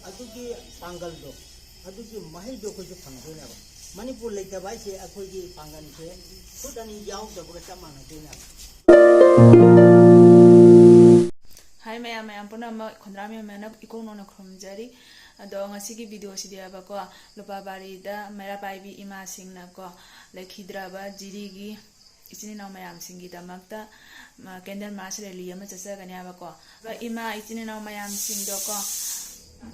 अदुगी पांगल दो अदुगी महई दो कोई जो फंगदो ना मणिपुर लेते भाई से अकोई की पांगल से खुद अनी जाओ जब का चमान दे ना हाय मैम पुनः खुंद्रा मैम इकोनो खुमजरी अदो ngasi वीडियो सिदी को लुपाबारीदा मेरा पाइबी इमा सिंगना को लेखिद्राबा जिरीगी इचिनिनाव मैम सिंगी दमकता कैंडल मार्च रैली अमा चसगनी को इमा इचिनिनाव मैम सिंगदो को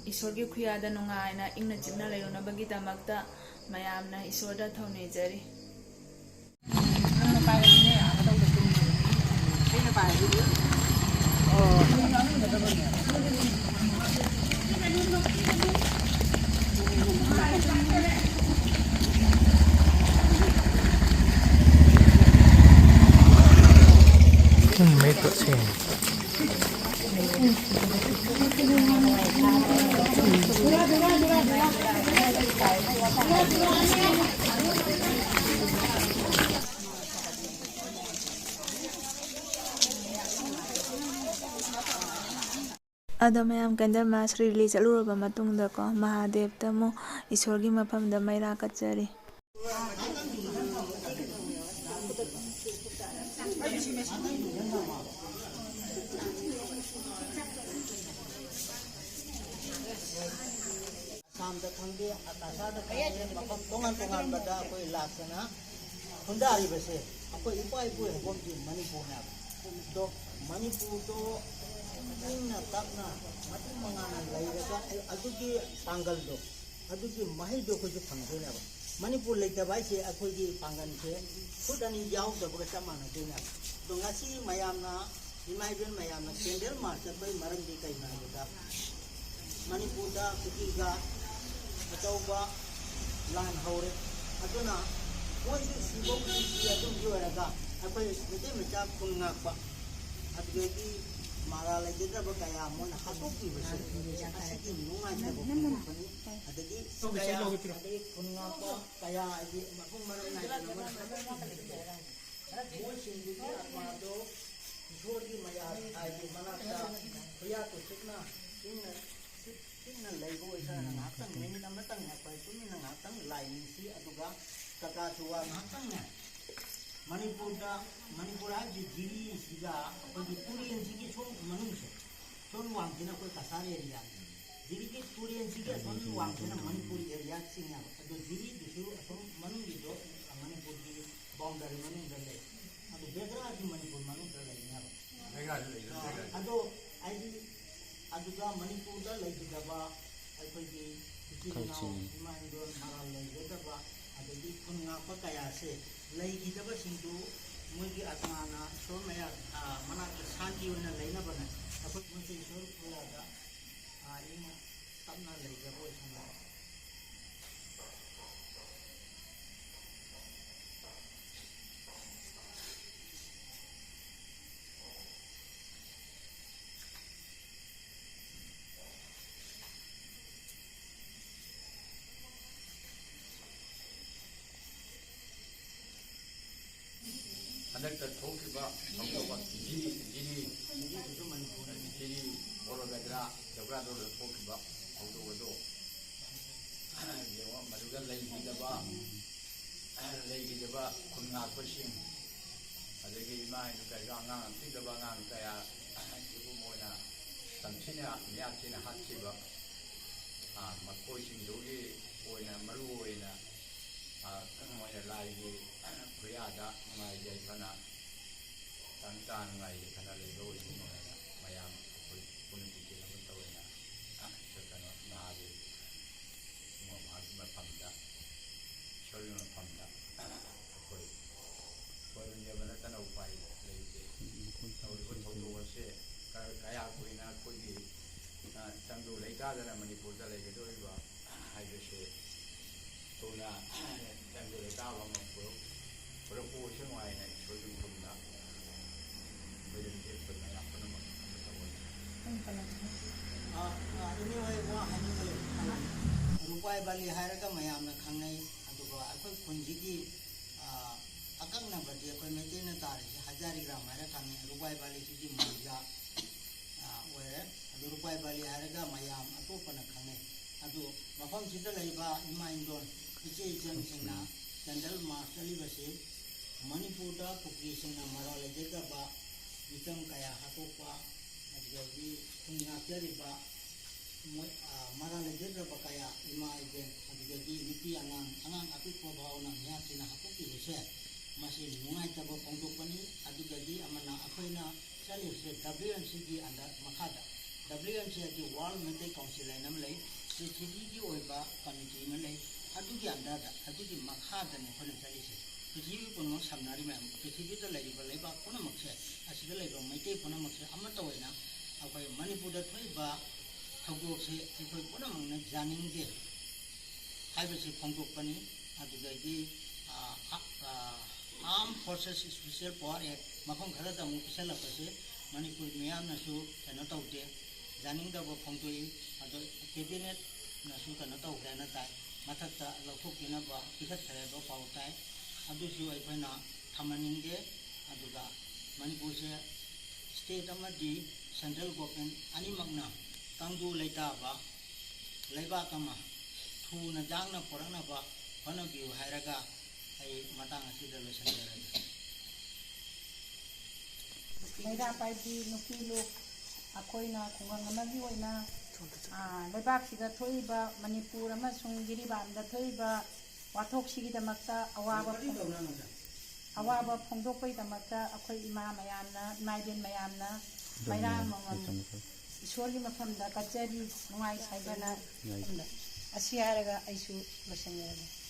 ईश्वरगी खुयादा नुंगाइना इंगना चिपना लेरुनबगी दमकता मैमना ईश्वरदा थौनेजरी Mấy tựa xe अदो मैम कैंडल मार्च रैली चलुरबा मतुंगदा को महादेव तमो ईश्वरगी मफमदा मैरा कचरी शाम तक खंगे आकाशा तक खंगे मकम तोंगान बदा कोई लासना खुंदारी बसे कोई इपाई पुए हम जी मणिपुर ना तो मणिपुर तो इंना तकना मति मंगाना लैरगा अदुगी पांगल दो अदुगी महई दो कोई जो फंगदो ना मणिपुर लेते भाई से अकोई की पांगल से खुद अनी जाओ जब का चमान दे ना तो ngasi mayamna इमाइबेन mayamna candle march कोई मरम दी कई ना मणिपुर दा कुकीगा अचौबा लान हौरे अदुना मोई सिबो की अदुम योरगा अखोय मिते मचा खुंगापा अदुगी मारा लेजेद्रब कया मोन हातोकी बसे असिकी नुंगाय नेबो फनी अदगी कया अदगी खुंगापा कया अदि मफुं मरम नाय मोई सिंदुगी आत्मादो ईश्वरगी मया आदि मनाता भया तो सिकना इन लेगो इसा नातंग मेनी नमतंग है पर तुम इन नातंग लाइन सी अदुगा कका सुवा नातंग है मणिपुर आज जिरी सिगा कोई पूरी सिगी सोन मनुष्य से सोन वांगना कोई कसार एरिया जिरी की पूरी सिगे सोन वांगना मणिपुर एरिया सिंगा अदो जिरी दुसु असम मनुष्य जो मणिपुर की बाउंड्री मनुष्य ले अदो बेगरा की मणिपुर मनुष्य ले ना अदो आई अदुगा मणिपुर दा लेगदबा अखोगी इचिनाव इमाइंदोर मारा लेगदबा अदगी खुंगा पकाया से लेगदबा सिंदु मोगी आत्माना सोमया मना शांति होना लेना बना अखोई मुसे ईश्वर पुरादा इन तमना लेगबो सना हंदक थोकिबा थोकबा जिरी बोरोगद्रा जगरादो थोकिबा थोदोगदो जेवा मरुगा लेगिदबा खुंगापसिंग अदगी इमाइ कया आंगां तिदबा आंगां कया इबु मोना तमसिना मियासिना हासिबा मकोइसिंदोगी ओइना मरु ओइना मोइना लाइगी खुयादा माइजे खना तंतान माइजे खना लेगो इनोना मयाम कोई पुनति के लम तवना सकना नादे मो मासमा फमदा शोरिन फमदा कोई वरुण्य बनतन उपाय लेते और थोदो से कया कोइना कोई चंदो लेकादना मणिपुर दा लेगदोइबा हाइबसे तोना चंदो लेकाबा मको पर पोषण वाय ने छोड़ी तुमना मेरे के पर मैं अपना मत ini wai wa hani rupai bali hairaga mayam na khangai aduga akoi khunjigi akang na badi akoi mete na tari 1000 gram haira khangai rupai bali ji manja oye दुरुपाई बाली हारगा मयाम अतोपना खंगे अदो मफम सिदा लैबा इमा इंदोन इचे इचन सिंगना कैंडल मार्च चलीबसे मणिपुर दा पुकरी सिंगना मरा लेजेगबा इतम कया हातोपा अदगी खुंगा चरिबा मरा लेजेगबा कया इमा इजेन अदगी नुपी angang apik प्रभाव ना यासिना हातोपी बसे मसी नुंगाई तब फोंदोपनी अदगी अमना अखोइना चलिसे WNC की अंदर मखादा WNC की वर्ल्ड मेटे काउंसिल नाम लई पृथ्वी की ओइबा कमिटी में लई अदुगी अंदर अदुगी मखादा ने खोले चलिसे पृथ्वी पुनो सामनारी में पृथ्वी दा लईबा लईबा पुनो मखे असिदा लईबा मेटे पुनो मखे अमत ओइना अखोय मणिपुर दा थोइबा थगोक से अखोय पुनो मंगने जानिंग दे हाइबसे फोंदोपनी अदुगी armed forces special power act मफम खरा दा मुपिसल पसे मणिपुर मियाम नसु कनो तौदे जानिंग दा फोंदोई अदो कैबिनेट नसु कनो तौग्रे ना ताई मथक्ता लौथोकिना बा पिखत खरे बा पाउ ताई अदुसु अइफैना थमनिंगे अदुगा मणिपुर से स्टेट अमदी सेंट्रल गवर्नमेंट अनिमकना कांगदु लेताबा लेबा कमा थुना जांगना पोरना बा होना बिउ हायरागा आई मतंग असिदा लोसनजरगे मैरा पाइबी नुपी लोग अखोइना खुंगंग अमगी ओइना लेबाक्सिदा थोइबा मणिपुर अमसुंग गिरिबामदा थोइबा वाथोक्सिगिदमक्ता अवाबा फोंदोकपैदमक्ता अखोइ इमा मयामना इमाइबेन मयामना मैरा ममम ईश्वरगी मफमदा कचरी नुंगाई साइबना असी हारगा आइसु लोसनजरगे